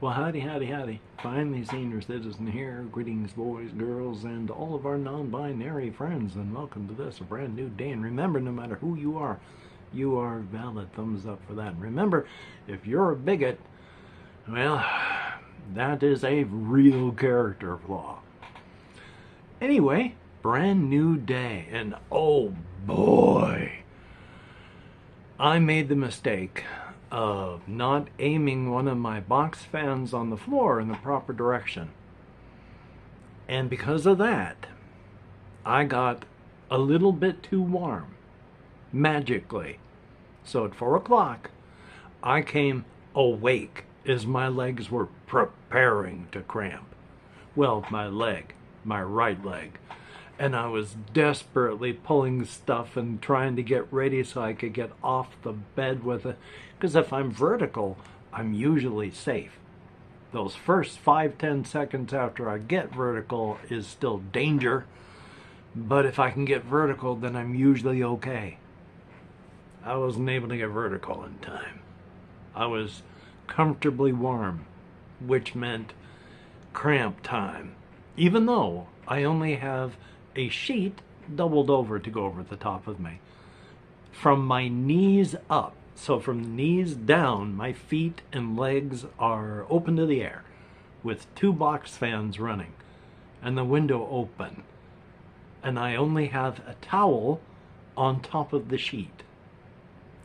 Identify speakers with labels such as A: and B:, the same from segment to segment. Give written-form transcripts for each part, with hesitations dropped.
A: Well, howdy, howdy, howdy. Finally, senior citizen here. Greetings, boys, girls, and all of our non-binary friends, and welcome to this, a brand new day. And remember, no matter who you are valid. Thumbs up for that. And remember, if you're a bigot, well, that is a real character flaw. Anyway, brand new day, and oh boy, I made the mistake of not aiming one of my box fans on the floor in the proper direction. And because of that, I got a little bit too warm, magically. So at 4 o'clock, I came awake as my legs were preparing to cramp. Well, my right leg. And I was desperately pulling stuff and trying to get ready so I could get off the bed with it. Because if I'm vertical, I'm usually safe. Those first 5-10 seconds after I get vertical is still danger. But if I can get vertical, then I'm usually okay. I wasn't able to get vertical in time. I was comfortably warm, which meant cramp time. Even though I only have a sheet doubled over to go over the top of me. From my knees up, so from the knees down, my feet and legs are open to the air with 2 box fans running and the window open. And I only have a towel on top of the sheet.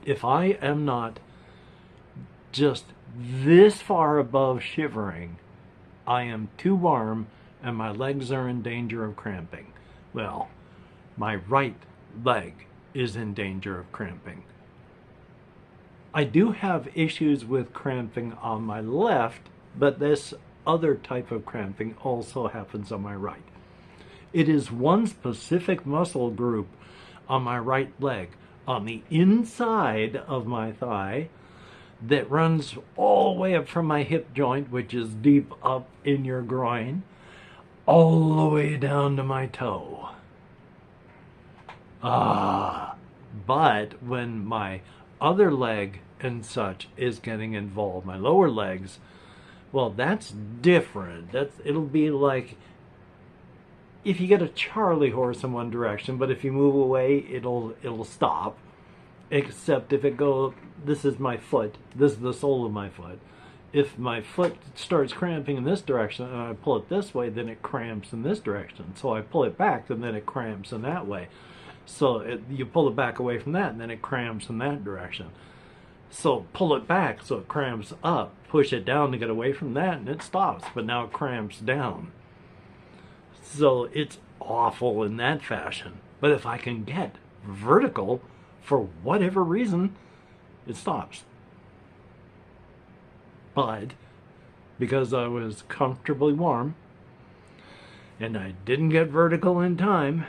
A: If I am not just this far above shivering, I am too warm and my legs are in danger of cramping. Well, my right leg is in danger of cramping. I do have issues with cramping on my left, but this other type of cramping also happens on my right. It is one specific muscle group on my right leg, on the inside of my thigh, that runs all the way up from my hip joint, which is deep up in your groin, all the way down to my toe. But when my other leg and such is getting involved, my lower legs, well, that's different. It'll be like if you get a Charlie horse in one direction, but if you move away, it'll stop. Except if it goes, this is my foot, this is the sole of my foot. If my foot starts cramping in this direction and I pull it this way, then it cramps in this direction. So I pull it back and then it cramps in that way. So you pull it back away from that and then it cramps in that direction. So pull it back so it cramps up. Push it down to get away from that and it stops, but now it cramps down. So it's awful in that fashion. But if I can get vertical, for whatever reason, it stops. But because I was comfortably warm and I didn't get vertical in time,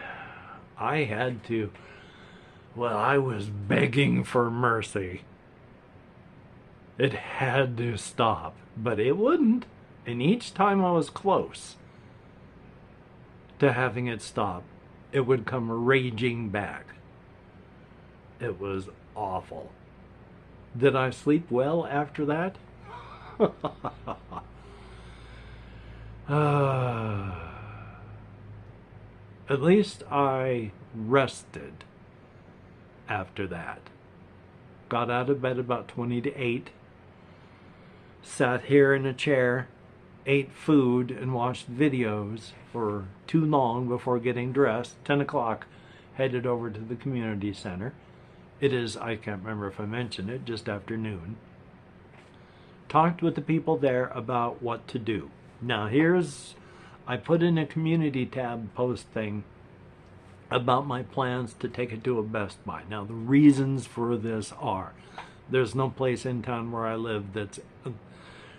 A: I had to, well, I was begging for mercy. It had to stop, but it wouldn't. And each time I was close to having it stop, it would come raging back. It was awful. Did I sleep well after that? At least I rested after that. Got out of bed about 20 to 8. Sat here in a chair, ate food, and watched videos for too long before getting dressed. 10 o'clock, headed over to the community center. It is, I can't remember if I mentioned it, just after noon. Talked with the people there about what to do. Now I put in a community tab post thing about my plans to take it to a Best Buy. Now the reasons for this are, there's no place in town where I live that's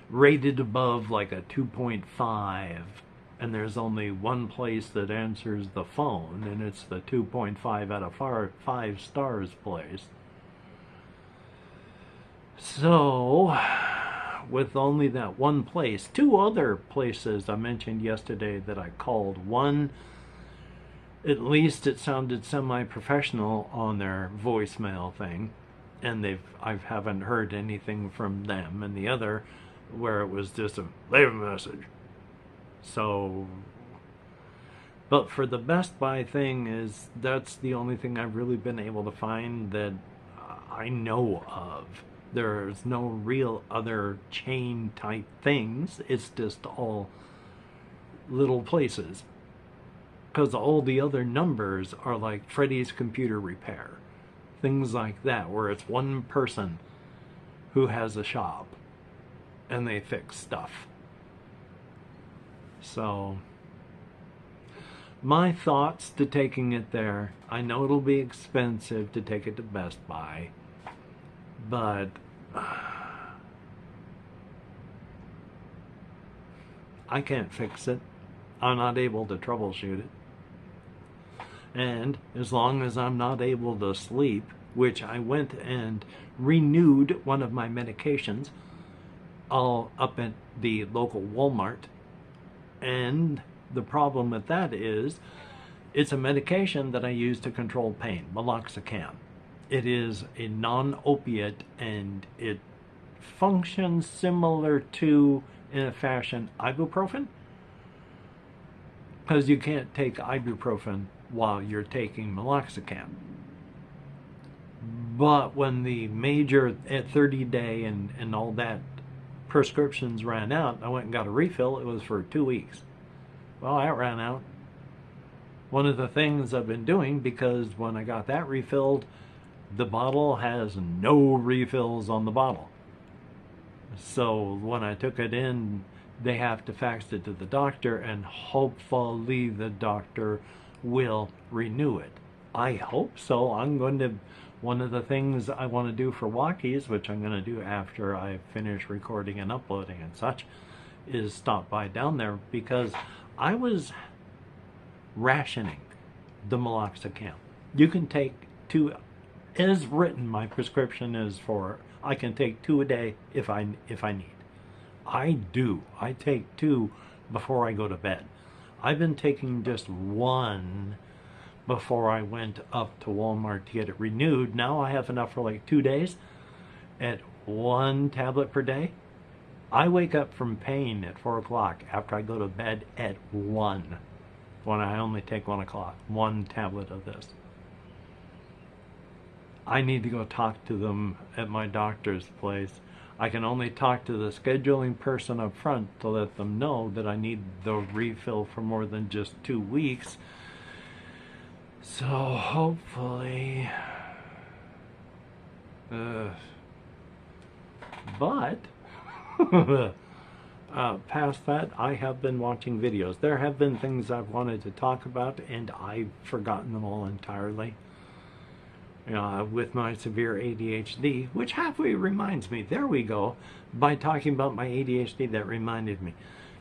A: rated above like a 2.5, and there's only one place that answers the phone, and it's the 2.5 out of 5 stars place. So with only that one place, 2 other places I mentioned yesterday that I called. One, at least it sounded semi-professional on their voicemail thing, and I haven't heard anything from them. And the other where it was just a leave a message. So, but for the Best Buy thing, is that's the only thing I've really been able to find that I know of. There's no real other chain type things. It's just all little places. Because all the other numbers are like Freddy's Computer Repair. Things like that, where it's one person who has a shop and they fix stuff. So, my thoughts to taking it there, I know it'll be expensive to take it to Best Buy, but I can't fix it. I'm not able to troubleshoot it. And as long as I'm not able to sleep, which I went and renewed one of my medications all up at the local Walmart. And the problem with that is it's a medication that I use to control pain, meloxicam. It is a non-opiate and it functions similar to, in a fashion, ibuprofen. Because you can't take ibuprofen while you're taking meloxicam. But when the major at 30-day and all that prescriptions ran out, I went and got a refill. It was for 2 weeks. Well, that ran out. One of the things I've been doing, because when I got that refilled, the bottle has no refills on the bottle. So when I took it in, they have to fax it to the doctor, and hopefully the doctor will renew it. I hope so. One of the things I want to do for walkies, which I'm going to do after I finish recording and uploading and such, is stop by down there, because I was rationing the meloxicam. You can take 2, as written, my prescription is for, I can take 2 a day if I need. I take 2 before I go to bed. I've been taking just 1 before I went up to Walmart to get it renewed. Now I have enough for like 2 days at 1 tablet per day. I wake up from pain at 4 o'clock after I go to bed at 1, when I only take 1 o'clock, 1 tablet of this. I need to go talk to them at my doctor's place. I can only talk to the scheduling person up front to let them know that I need the refill for more than just 2 weeks. So hopefully, but past that, I have been watching videos. There have been things I've wanted to talk about, and I've forgotten them all entirely. With my severe ADHD, which halfway reminds me, there we go, by talking about my ADHD, that reminded me.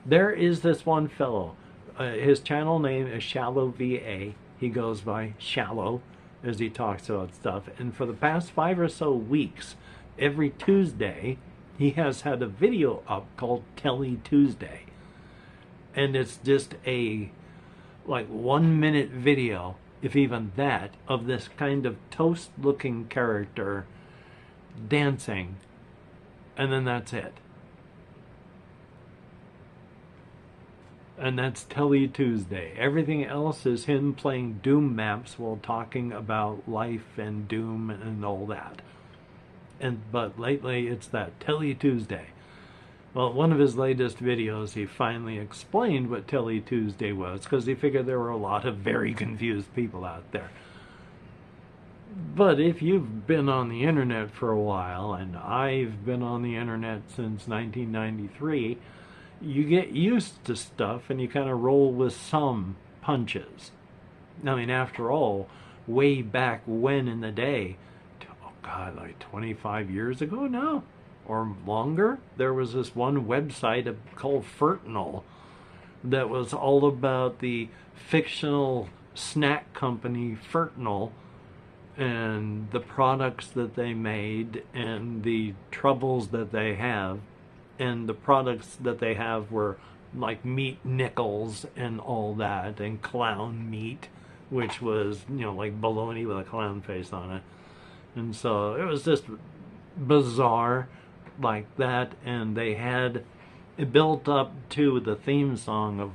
A: There is this one fellow, his channel name is Shallow VA. He goes by Shallow as he talks about stuff, and for the past 5 or so weeks, every Tuesday, he has had a video up called Telly Tuesday. And it's just a, like, 1-minute video, if even that, of this kind of toast-looking character dancing, and then that's it. And that's Telly Tuesday. Everything else is him playing Doom maps while talking about life and Doom and all that. But lately it's that Telly Tuesday. Well, one of his latest videos, he finally explained what Telly Tuesday was, because he figured there were a lot of very confused people out there. But if you've been on the internet for a while, and I've been on the internet since 1993, you get used to stuff and you kind of roll with some punches. I mean, after all, way back when in the day, oh God, like 25 years ago now, or longer, there was this one website called Furtnal that was all about the fictional snack company Furtnal and the products that they made and the troubles that they have. And the products that they have were like meat nickels and all that, and clown meat, which was, like bologna with a clown face on it. And so it was just bizarre. like that, and they had it built up to the theme song of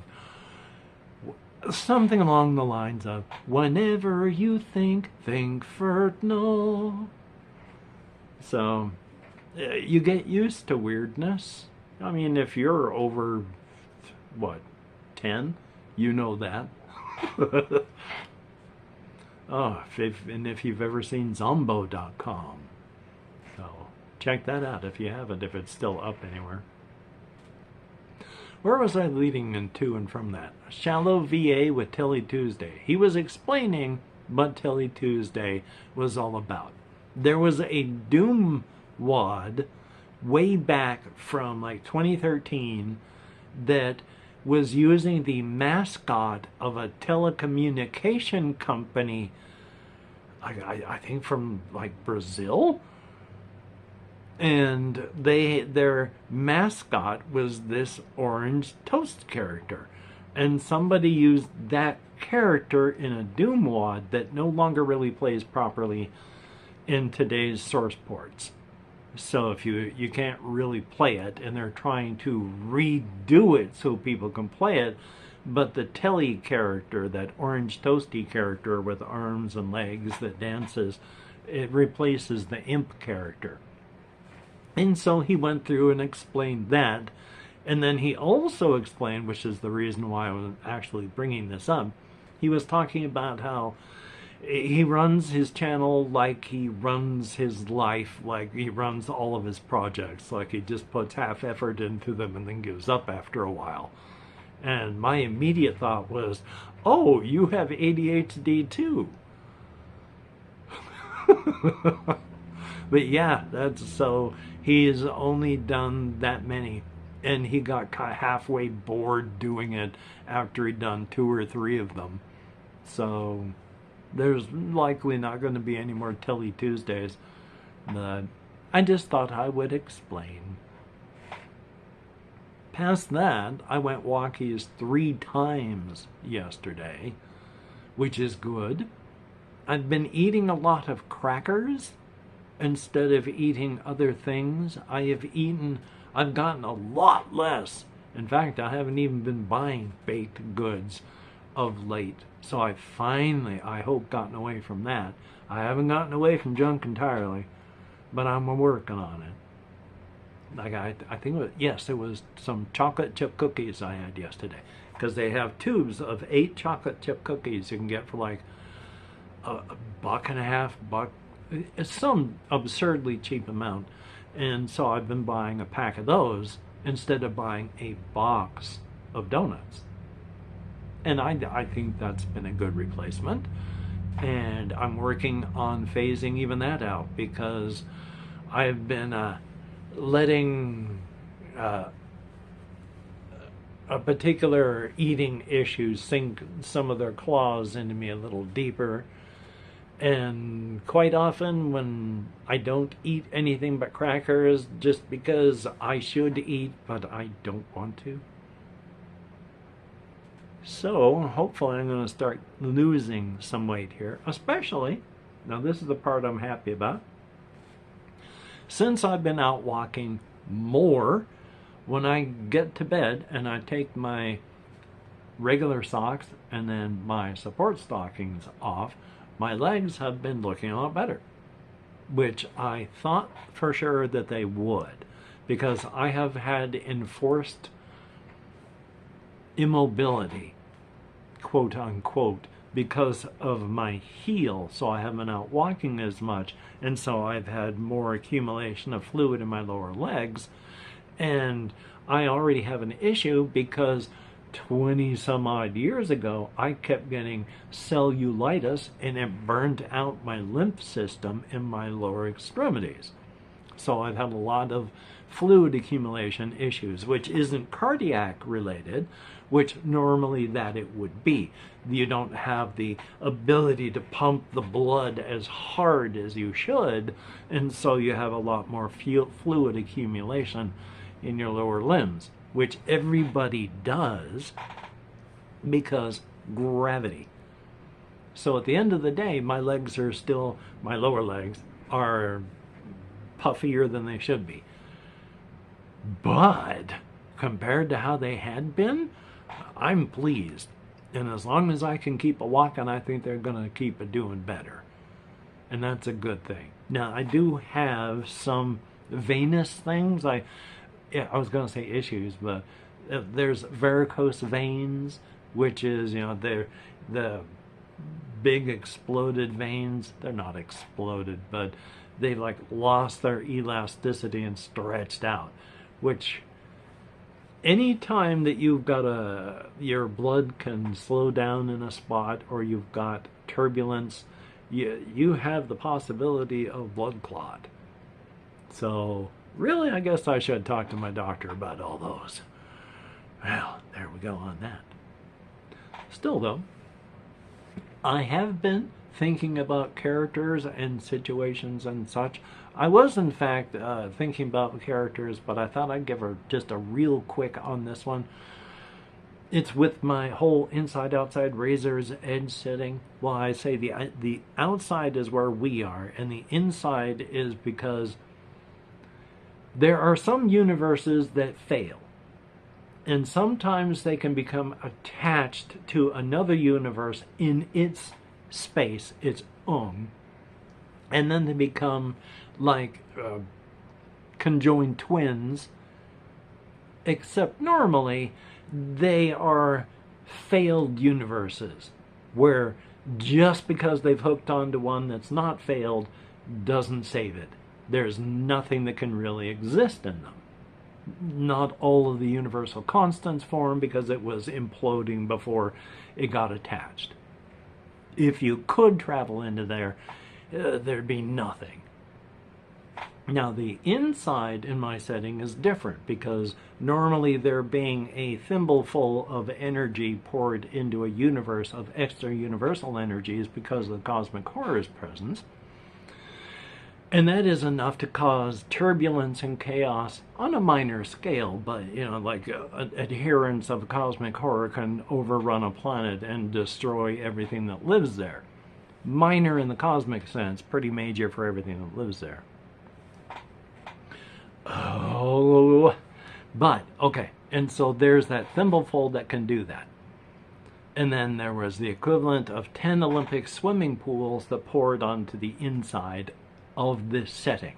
A: something along the lines of, whenever you think Ferdinand. So you get used to weirdness. I mean, if you're over, what, 10, you know that. Oh, if you've ever seen Zombo.com. So check that out if you haven't, if it's still up anywhere. Where was I leading into and from that? Shallow VA with Tilly Tuesday. He was explaining what Tilly Tuesday was all about. There was a Doom wad way back from like 2013 that was using the mascot of a telecommunication company, I think from like Brazil, and their mascot was this orange toast character, and somebody used that character in a Doom wad that no longer really plays properly in today's source ports. So if you can't really play it, and they're trying to redo it so people can play it, but the Telly character, that orange toasty character with arms and legs that dances, it replaces the imp character. And so he went through and explained that, and then he also explained, which is the reason why I was actually bringing this up, he was talking about how he runs his channel like he runs his life, like he runs all of his projects, like he just puts half effort into them and then gives up after a while. And my immediate thought was, oh, you have ADHD too. But yeah, that's so he's only done that many, and he got halfway bored doing it after he'd done 2 or 3 of them. So there's likely not going to be any more Tilly Tuesdays, but I just thought I would explain. Past that, I went walkies 3 times yesterday, which is good. I've been eating a lot of crackers instead of eating other things. I've gotten a lot less. In fact, I haven't even been buying baked goods of late. So I finally, I hope, gotten away from that. I haven't gotten away from junk entirely, but I'm working on it. Like I think it was some chocolate chip cookies I had yesterday, because they have tubes of 8 chocolate chip cookies you can get for like $1.50. It's some absurdly cheap amount, and so I've been buying a pack of those instead of buying a box of donuts. And I think that's been a good replacement, and I'm working on phasing even that out, because I've been letting a particular eating issue sink some of their claws into me a little deeper. And quite often when I don't eat anything but crackers just because I should eat but I don't want to. So hopefully I'm going to start losing some weight here, especially, now this is the part I'm happy about, since I've been out walking more. When I get to bed and I take my regular socks and then my support stockings off, my legs have been looking a lot better, which I thought for sure that they would, because I have had enforced immobility, quote unquote, because of my heel. So I haven't been out walking as much, and so I've had more accumulation of fluid in my lower legs. And I already have an issue because 20 some odd years ago, I kept getting cellulitis, and it burned out my lymph system in my lower extremities. So I've had a lot of fluid accumulation issues, which isn't cardiac related, which normally that it would be. You don't have the ability to pump the blood as hard as you should, and so you have a lot more fluid accumulation in your lower limbs, which everybody does because gravity. So at the end of the day, my legs are still, my lower legs are puffier than they should be. But compared to how they had been, I'm pleased. And as long as I can keep a walking, I think they're going to keep it doing better. And that's a good thing. Now, I do have some venous things. I was going to say issues, but there's varicose veins, which is, they're the big exploded veins. They're not exploded, but they like lost their elasticity and stretched out, which anytime that you've got your blood can slow down in a spot, or you've got turbulence, you have the possibility of blood clot. So really, I guess I should talk to my doctor about all those. Well, there we go on that. Still though, I have been thinking about characters and situations and such. I was in fact thinking about characters, but I thought I'd give her just a real quick on this one. It's with my whole inside-outside razor's edge setting. Well, I say the outside is where we are, and the inside is because there are some universes that fail. And sometimes they can become attached to another universe in its space, its own. And then they become like conjoined twins, except normally they are failed universes, where just because they've hooked onto one that's not failed doesn't save it. There's nothing that can really exist in them. Not all of the universal constants form because it was imploding before it got attached. If you could travel into there, there'd be nothing. Now, the inside in my setting is different because normally there being a thimbleful of energy poured into a universe of extra universal energies because of the cosmic horror's presence. And that is enough to cause turbulence and chaos on a minor scale, but, like adherents of cosmic horror can overrun a planet and destroy everything that lives there. Minor in the cosmic sense, pretty major for everything that lives there. Oh, but, okay, and so there's that thimbleful that can do that. And then there was the equivalent of 10 Olympic swimming pools that poured onto the inside of this setting.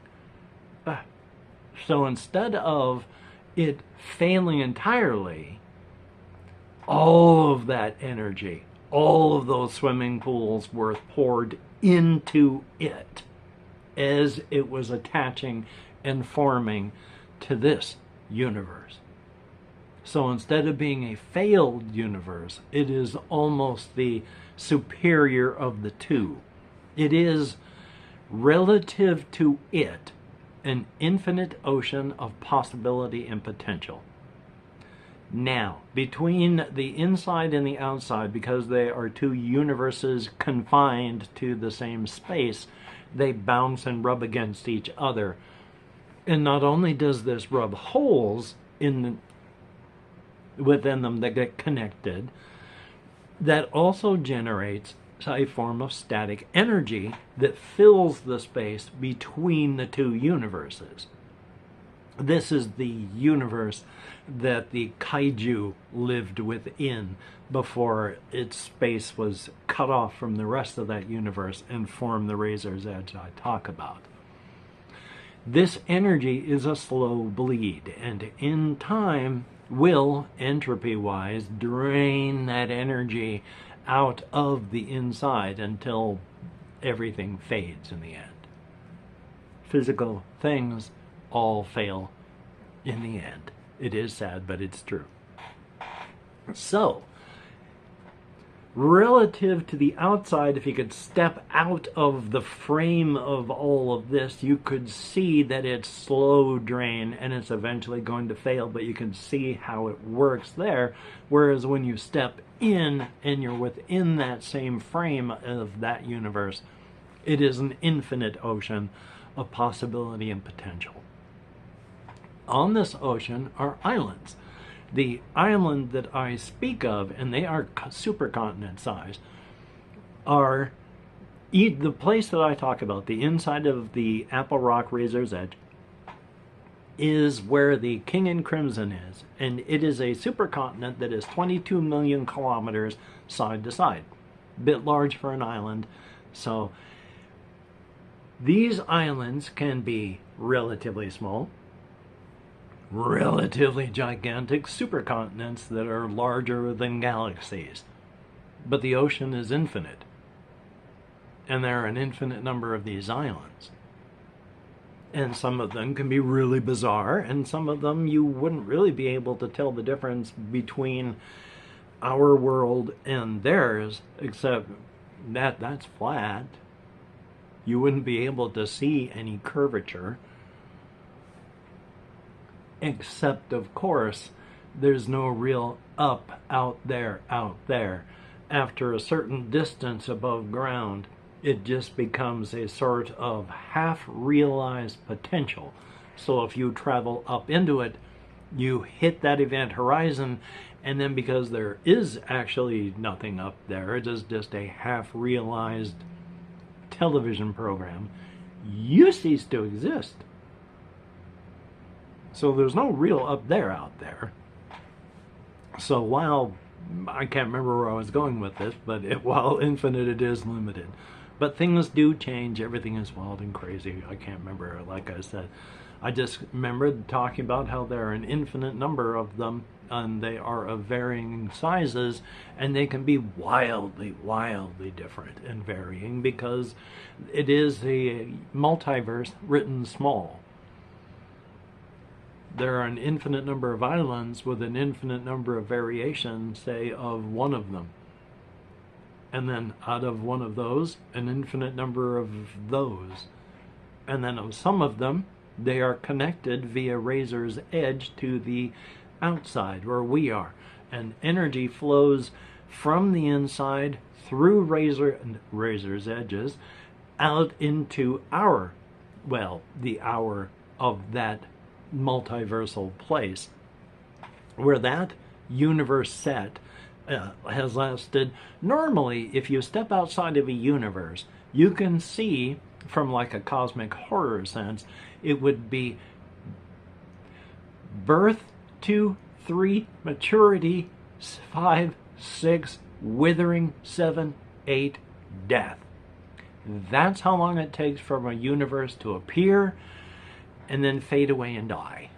A: So instead of it failing entirely, all of that energy, all of those swimming pools were poured into it as it was attaching and forming to this universe. So instead of being a failed universe, it is almost the superior of the two. It is, relative to it, an infinite ocean of possibility and potential. Now, between the inside and the outside, because they are two universes confined to the same space, they bounce and rub against each other. And not only does this rub holes within them that get connected, that also generates a form of static energy that fills the space between the two universes. This is the universe that the kaiju lived within before its space was cut off from the rest of that universe and formed the razor's edge I talk about. This energy is a slow bleed, and in time will, entropy-wise, drain that energy out of the inside until everything fades in the end. Physical things all fail in the end. It is sad, but it's true. So, relative to the outside, if you could step out of the frame of all of this, you could see that it's slow drain and it's eventually going to fail, but you can see how it works there. Whereas when you step in and you're within that same frame of that universe, it is an infinite ocean of possibility and potential. On this ocean are islands. The island that I speak of, and they are supercontinent size, are the place that I talk about, the inside of the Apple Rock Razor's Edge, is where the King and Crimson is, and it is a supercontinent that is 22 million kilometers side to side. Bit large for an island. So these islands can be relatively small, relatively gigantic supercontinents that are larger than galaxies. But the ocean is infinite, and there are an infinite number of these islands. And some of them can be really bizarre, and some of them you wouldn't really be able to tell the difference between our world and theirs, except that that's flat. You wouldn't be able to see any curvature. Except, of course, there's no real up out there. After a certain distance above ground, it just becomes a sort of half-realized potential. So if you travel up into it, you hit that event horizon, and then because there is actually nothing up there, it is just a half-realized television program, you cease to exist. So there's no real up there out there. So while, I can't remember where I was going with this, but while infinite, it is limited. But things do change. Everything is wild and crazy. I can't remember, like I said. I just remember talking about how there are an infinite number of them, and they are of varying sizes, and they can be wildly, wildly different and varying because it is a multiverse written small. There are an infinite number of islands with an infinite number of variations, say, of one of them. And then out of one of those, an infinite number of those. And then of some of them, they are connected via razor's edge to the outside where we are. And energy flows from the inside through razor's edges out into the hour of that multiversal place, where that universe set has lasted. Normally, if you step outside of a universe, you can see, from like a cosmic horror sense, it would be birth, 2, 3, maturity, 5, 6, withering, 7, 8, death. That's how long it takes for a universe to appear and then fade away and die.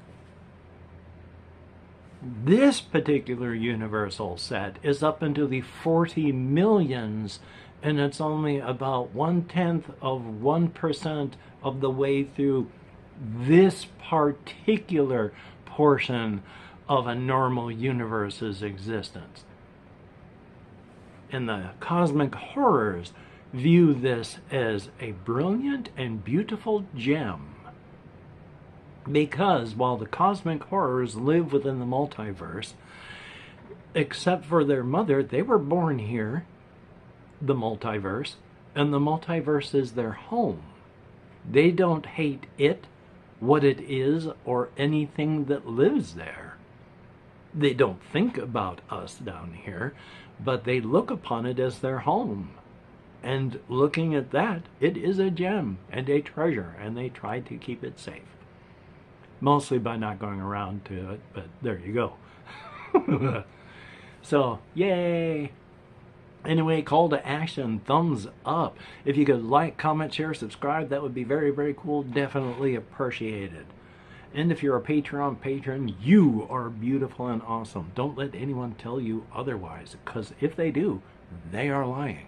A: This particular universal set is up into the 40 millions, and it's only about 1/10 of 1% of the way through this particular portion of a normal universe's existence. And the cosmic horrors view this as a brilliant and beautiful gem. Because while the cosmic horrors live within the multiverse, except for their mother, they were born here, the multiverse, and the multiverse is their home. They don't hate it, what it is, or anything that lives there. They don't think about us down here, but they look upon it as their home. And looking at that, it is a gem and a treasure, and they try to keep it safe. Mostly by not going around to it, but there you go. So, yay! Anyway, call to action, thumbs up. If you could like, comment, share, subscribe, that would be very, very cool. Definitely appreciated. And if you're a Patreon patron, you are beautiful and awesome. Don't let anyone tell you otherwise, because if they do, they are lying.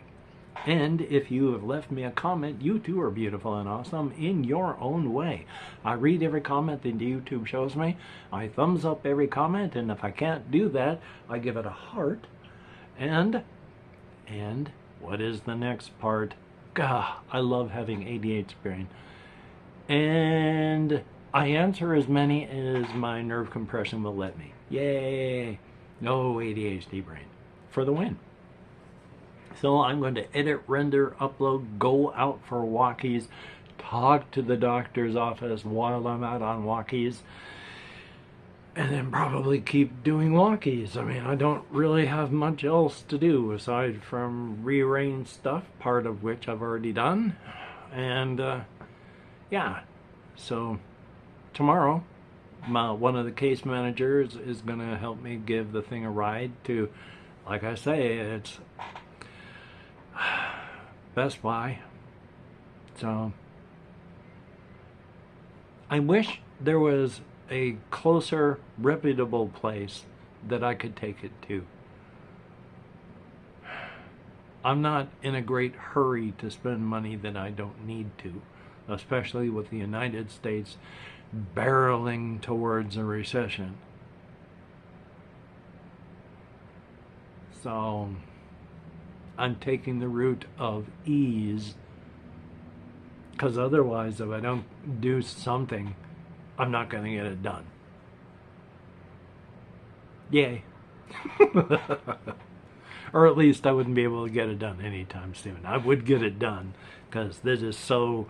A: And if you have left me a comment, you too are beautiful and awesome in your own way. I read every comment that YouTube shows me. I thumbs up every comment, and if I can't do that, I give it a heart. And what is the next part? Gah, I love having ADHD brain. And I answer as many as my nerve compression will let me. Yay! No ADHD brain. For the win. So I'm going to edit, render, upload, go out for walkies, talk to the doctor's office while I'm out on walkies, and then probably keep doing walkies. I mean, I don't really have much else to do aside from rearrange stuff, part of which I've already done. And yeah, so tomorrow one of the case managers is going to help me give the thing a ride to, like I say, it's Best Buy. So I wish there was a closer, reputable place that I could take it to. I'm not in a great hurry to spend money that I don't need to, especially with the United States barreling towards a recession. So I'm taking the route of ease, because otherwise, if I don't do something, I'm not going to get it done. Yay. Or at least I wouldn't be able to get it done anytime soon. I would get it done, because this is so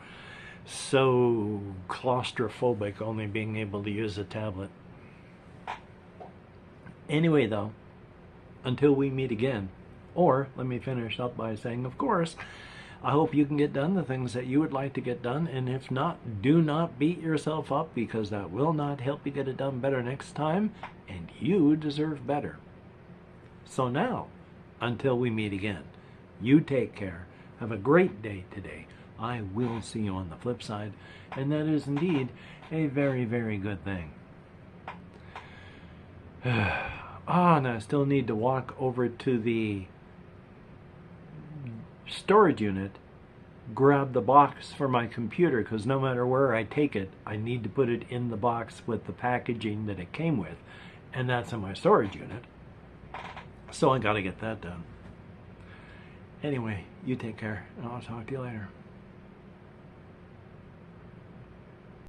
A: claustrophobic, only being able to use a tablet. Anyway, though, until we meet again, or let me finish up by saying, of course, I hope you can get done the things that you would like to get done, and if not, do not beat yourself up, because that will not help you get it done better next time, and you deserve better. So now, until we meet again, you take care. Have a great day today. I will see you on the flip side, and that is indeed a very, very good thing. And I still need to walk over to the storage unit, grab the box for my computer, because no matter where I take it, I need to put it in the box with the packaging that it came with, and that's in my storage unit. So I got to get that done. Anyway, you take care, and I'll talk to you later.